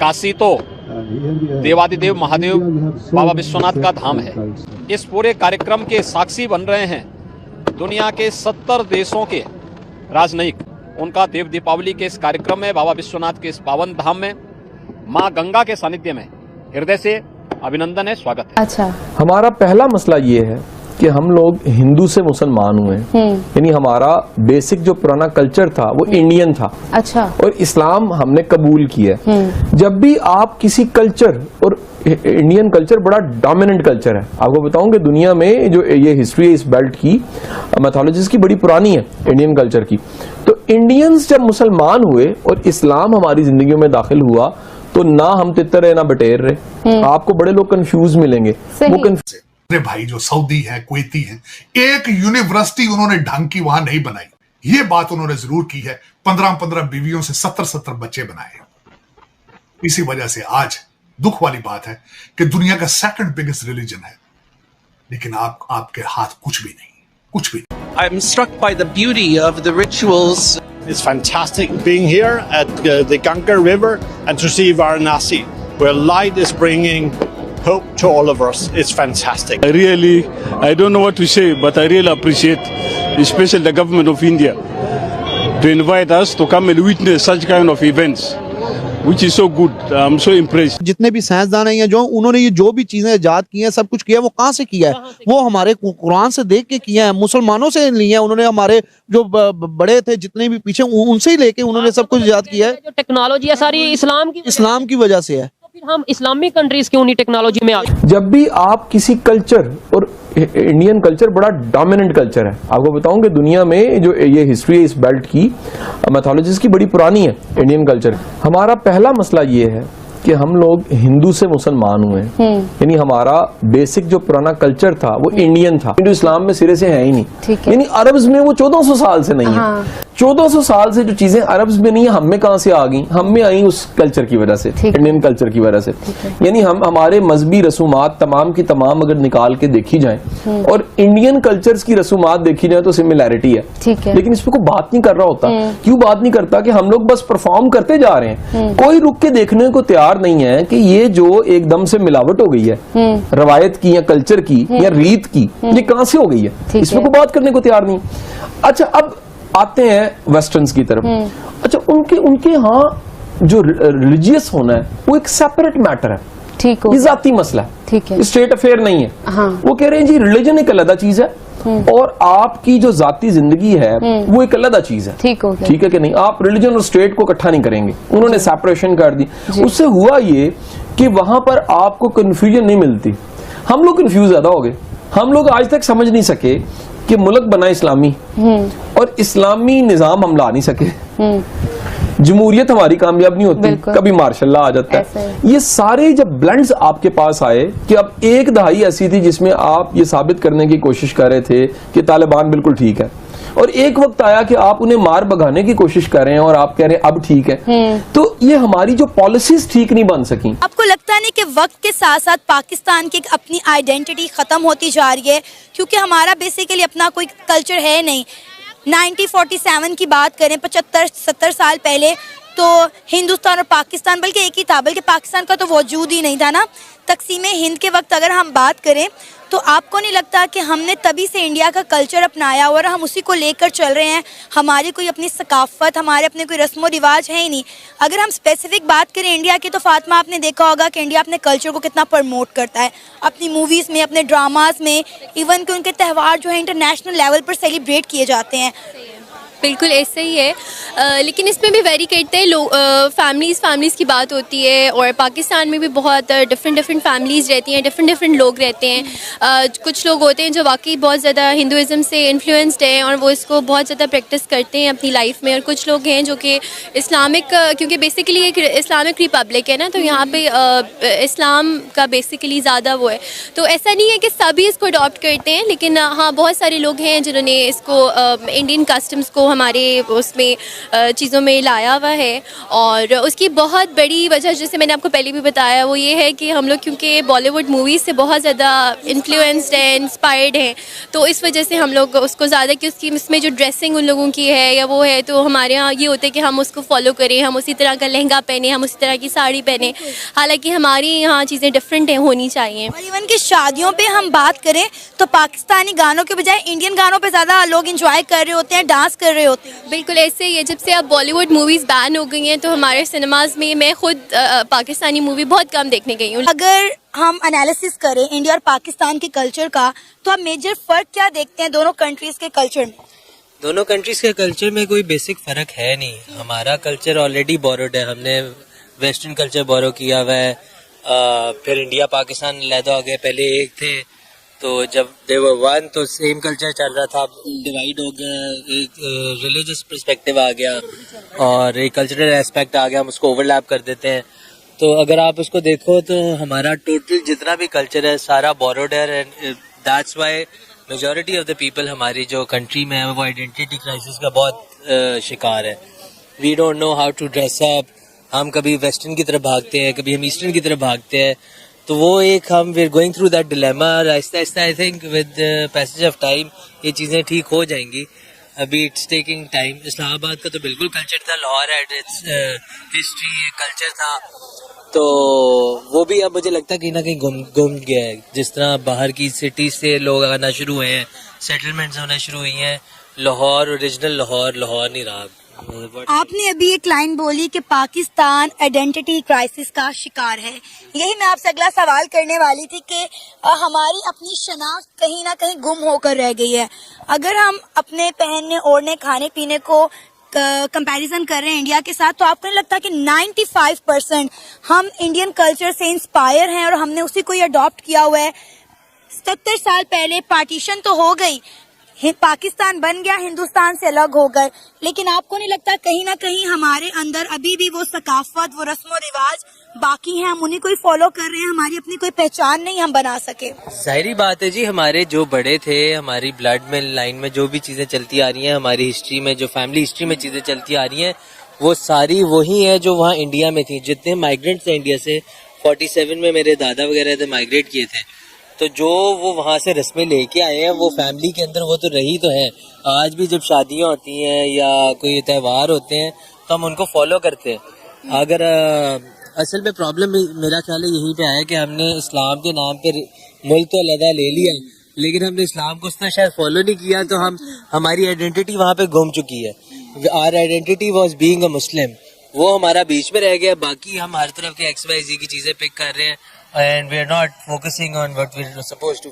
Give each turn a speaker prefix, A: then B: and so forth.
A: काशी तो देवादिदेव महादेव बाबा विश्वनाथ का धाम है। इस पूरे कार्यक्रम के साक्षी बन रहे हैं दुनिया के 70 देशों के राजनयिक। उनका देव दीपावली के इस कार्यक्रम में बाबा विश्वनाथ के इस पावन धाम में मां गंगा के सानिध्य में हृदय से अभिनंदन है, स्वागत है।
B: अच्छा,
C: हमारा पहला मसला ये है कि हम लोग हिंदू से मुसलमान हुए, यानी हमारा बेसिक जो पुराना कल्चर था वो इंडियन था।
B: अच्छा।
C: और इस्लाम हमने कबूल किया। जब भी आप किसी कल्चर, और इंडियन कल्चर बड़ा डोमिनेंट कल्चर है, आपको बताऊं कि दुनिया में जो ये हिस्ट्री है इस बेल्ट की, मैथोलॉजीज की बड़ी पुरानी है इंडियन कल्चर की। तो इंडियंस जब मुसलमान हुए और इस्लाम हमारी जिंदगी में दाखिल हुआ तो ना हम तितर रहे ना बटेर रहे। आपको बड़े लोग कंफ्यूज मिलेंगे।
D: वो भाई जो सऊदी है, कुवैती है, एक यूनिवर्सिटी उन्होंने ढंग की वहां नहीं बनाई। ये बात उन्होंने जरूर की है। 15-15 बीवियों से 70-70 बच्चे बनाए। इसी वजह से आज दुख वाली बात है कि दुनिया का सेकंड बिगेस्ट रिलीजन है, लेकिन आपके हाथ कुछ भी नहीं, कुछ भी नहीं।
E: I'm struck by the beauty of the rituals.
F: It's fantastic being here at the Ganga River and to see Varanasi, where light is bringing hope to all of us. It's fantastic.
G: I don't know what to say, but I really appreciate, especially the government of India, to invite us to come and witness such kind of events, which is so good. I'm so impressed.
H: जितने भी साइंसदान हैं जो उन्होंने ये जो भी चीजें इजाद की हैं, सब कुछ किया, वो कहाँ से किया है? वो हमारे कुरान से देख के किया है, मुसलमानों से लिए हैं उन्होंने। हमारे जो बड़े थे जितने भी पीछे, उनसे ही लेके उन्होंने सब कुछ इजाद किया है।
I: जो टेक्नोलॉजी है सारी इस्लाम की
H: वजह से है।
I: तो फिर हम इस्लामिक कंट्रीज क्यों नहीं टेक्नोलॉजी में आ गए?
C: जब भी आप किसी कल्चर, और इंडियन कल्चर बड़ा डोमिनेंट कल्चर है, आपको बताऊं कि दुनिया में जो ये हिस्ट्री है इस बेल्ट की, मैथोलॉजीज की बड़ी पुरानी है इंडियन कल्चर। हमारा पहला मसला ये है कि हम लोग हिंदू से मुसलमान हुए, यानी हमारा बेसिक जो पुराना कल्चर था वो इंडियन था। हिंदू इस्लाम में सिरे से है ही नहीं, यानी अरब्स में वो 1400 साल से नहीं है। 1400 साल से जो चीजें अरब्स में नहीं है, हम में कहां से आ गई? हम में आई उस कल्चर की वजह से, इंडियन कल्चर की वजह से। यानी हमारे मजहबी रसूमात तमाम की तमाम अगर निकाल के देखी जाए और इंडियन कल्चर्स की रसूमात देखी जाए तो सिमिलैरिटी है, लेकिन इस पर कोई बात नहीं कर रहा होता। क्यों बात नहीं करता? कि हम लोग बस परफॉर्म करते जा रहे हैं, कोई रुक के देखने को तैयार नहीं है कि ये जो एकदम से मिलावट हो गई है रवायत की या कल्चर की या रीत की, ये कहां से हो गई है, इसमें कोई बात करने को तैयार नहीं। अच्छा, अब आते हैं वेस्टर्न्स की तरफ। अच्छा, उनके यहाँ जो रिलीजियस होना है वो एक सेपरेट मैटर है,
B: ठीक है,
C: ये जाती मसला है,
B: ठीक है,
C: स्टेट अफेयर नहीं है। वो कह रहे हैं जी रिलीजन एक अलग चीज है और आपकी जो जाती जिंदगी है वो एक अलग चीज है। ठीक है कि नहीं? आप रिलीजन और स्टेट को इकट्ठा नहीं करेंगे। उन्होंने सेपरेशन कर दी। उससे हुआ ये कि वहां पर आपको कंफ्यूजन नहीं मिलती। हम लोग कंफ्यूज ज्यादा हो गए। हम लोग आज तक समझ नहीं सके कि मुल्क बना इस्लामी और इस्लामी निजाम हम ला नहीं सके। जमहूरियत हमारी कामयाब नहीं होती, कभी मार्शल लॉ आ जाता है। ये सारे जब ब्लेंड्स आपके पास आए कि अब एक दहाई ऐसी थी जिसमें आप ये साबित करने की कोशिश कर रहे थे कि तालिबान बिल्कुल ठीक है, और एक वक्त आया कि आप उन्हें मार भगाने की कोशिश कर रहे हैं और आप कह रहे हैं अब ठीक है। तो ये हमारी जो पॉलिसीज ठीक नहीं बन सकी।
J: आपको लगता नहीं कि वक्त के साथ साथ पाकिस्तान की अपनी आइडेंटिटी खत्म होती जा रही है? क्योंकि हमारा बेसिकली अपना कोई कल्चर है नहीं। 1947 की बात करें, 75-70 साल पहले तो हिंदुस्तान और पाकिस्तान बल्कि एक ही था, बल्कि पाकिस्तान का तो वजूद ही नहीं था ना। तकसीम हिंद के वक्त अगर हम बात करें तो आपको नहीं लगता कि हमने तभी से इंडिया का कल्चर अपनाया और हम उसी को लेकर चल रहे हैं? हमारी कोई अपनी सकाफत, हमारे अपने कोई रस्म व रिवाज है ही नहीं। अगर हम स्पेसिफिक बात करें इंडिया की तो फातिमा आपने देखा होगा कि इंडिया अपने कल्चर को कितना प्रमोट करता है अपनी मूवीज़ में, अपने ड्रामास में, इवन कि उनके त्यौहार जो है इंटरनेशनल लेवल पर सेलिब्रेट किए जाते हैं।
K: बिल्कुल ऐसा ही है, लेकिन इसमें भी वेरी करते हैं लोग। फैमिलीज़ की बात होती है और पाकिस्तान में भी बहुत डिफरेंट फैमिलीज़ रहती हैं, डिफरेंट लोग रहते हैं। कुछ लोग होते हैं जो वाकई बहुत ज़्यादा हिंदुज़म से इन्फ्लुएंस्ड हैं और वो इसको बहुत ज़्यादा प्रैक्टिस करते हैं अपनी लाइफ में, और कुछ लोग हैं जो कि इस्लामिक, क्योंकि बेसिकली एक इस्लामिक रिपब्लिक है ना, तो यहाँ पे इस्लाम का बेसिकली ज़्यादा वो है। तो ऐसा नहीं है कि सभी इसको अडॉप्ट करते हैं, लेकिन हाँ बहुत सारे लोग हैं जिन्होंने इसको इंडियन कस्टम्स को हमारे उसमें चीज़ों में लाया हुआ है। और उसकी बहुत बड़ी वजह, जैसे मैंने आपको पहले भी बताया, वो ये है कि हम लोग क्योंकि बॉलीवुड मूवीज़ से बहुत ज़्यादा इन्फ्लुएंस्ड हैं, इंस्पायर्ड हैं, तो इस वजह से हम लोग उसको ज़्यादा कि उसकी इसमें जो ड्रेसिंग उन लोगों की है या वो है, तो हमारे यहाँ ये होता है कि हम उसको फॉलो करें, हम उसी तरह का लहंगा पहने, हम उसी तरह की साड़ी पहने। हालांकि हमारी यहाँ चीज़ें डिफरेंट होनी चाहिए।
J: और इवन कि शादियों पे हम बात करें तो पाकिस्तानी गानों के बजाय इंडियन गानों पे ज़्यादा लोग इंजॉय कर रहे होते हैं, डांस कर रहे होते हैं।
K: बिल्कुल ऐसे ही है। जब से अब बॉलीवुड मूवीज़ बैन हो गई हैं तो हमारे सिनेमाज में मैं खुद पाकिस्तानी मूवी बहुत कम देखने गई हूँ।
J: अगर हम एनालिसिस करें इंडिया और पाकिस्तान के कल्चर का, तो आप मेजर फ़र्क क्या देखते हैं दोनों कंट्रीज़ के कल्चर में?
B: दोनों कंट्रीज़ के कल्चर में कोई बेसिक फ़र्क है नहीं। हमारा कल्चर ऑलरेडी बोरोड है, हमने वेस्टर्न कल्चर बोरो किया हुआ है। फिर इंडिया पाकिस्तान अलहदा हो गए, पहले एक थे, तो जब दे वर वन तो सेम कल्चर चल रहा था, डिवाइड हो गया, एक रिलीजियस पर्सपेक्टिव आ गया और एक कल्चरल एस्पेक्ट आ गया, हम उसको ओवरलैप कर देते हैं। तो अगर आप उसको देखो तो हमारा टोटल जितना भी कल्चर है सारा बोरोड है, and that's why majority of the people हमारी जो कंट्री में है वो आइडेंटिटी क्राइसिस का बहुत शिकार है। We don't know how to dress up, हम कभी वेस्टर्न की तरफ भागते हैं, कभी हम ईस्टर्न की तरफ भागते हैं, तो वो एक हम we are going through that dilemma. आहिस्ता आहिस्ता I think with passage of time ये चीज़ें ठीक हो जाएंगी, अभी इट्स टेकिंग टाइम। इस्लामाबाद का तो बिल्कुल कल्चर था, Lahore had it's history, culture था, तो वो भी अब मुझे लगता है कहीं ना कहीं गुम गया है। जिस तरह बाहर की सिटी से लोग आना शुरू हुए हैं, सेटलमेंट्स होना शुरू हुई हैं, लाहौर ओरिजिनल लाहौर नहीं रहा।
J: आपने अभी एक लाइन बोली कि पाकिस्तान आइडेंटिटी क्राइसिस का शिकार है, यही मैं आपसे अगला सवाल करने वाली थी कि हमारी अपनी शनाख्त कहीं ना कहीं गुम होकर रह गई है। अगर हम अपने पहनने ओढ़ने खाने पीने को कंपैरिजन कर रहे हैं इंडिया के साथ, तो आपको नहीं लगता कि 95% हम इंडियन कल्चर से इंस्पायर हैं और हमने उसी को ही अडॉप्ट किया हुआ है? 70 साल पहले पार्टीशन तो हो गई, पाकिस्तान बन गया, हिंदुस्तान से अलग हो गए, लेकिन आपको नहीं लगता कहीं ना कहीं हमारे अंदर अभी भी वो सकाफत, वो रस्म और रिवाज बाकी हैं, हम उन्हीं को ही फॉलो कर रहे हैं, हमारी अपनी कोई पहचान नहीं हम बना सके?
B: जाहिर बात है जी, हमारे जो बड़े थे, हमारी ब्लड में लाइन में जो भी चीजें चलती आ रही हैं, हमारी हिस्ट्री में जो फैमिली हिस्ट्री में चीजें चलती आ रही हैं, वो सारी वही है जो वहाँ इंडिया में थी। जितने माइग्रेंट्स थे इंडिया से, 47 में मेरे दादा वगैरह थे, माइग्रेट किए थे, तो जो वो वहाँ से रस्में लेके आए हैं वो फैमिली के अंदर वो तो रही तो है। आज भी जब शादियाँ होती हैं या कोई त्यौहार होते हैं तो हम उनको फॉलो करते हैं। अगर असल में प्रॉब्लम मेरा ख्याल है यहीं पे आया कि हमने इस्लाम के नाम पे मुल्क तो अलग ले लिया, लेकिन हमने इस्लाम को उतना शायद फॉलो नहीं किया, तो हमारी आइडेंटिटी वहाँ पे गुम चुकी है। Our identity was being a Muslim, वो हमारा बीच में रह गया। बाकी हम हर तरफ के XYZ की चीज़ें पिक कर रहे हैं and we are not focusing on what we are supposed to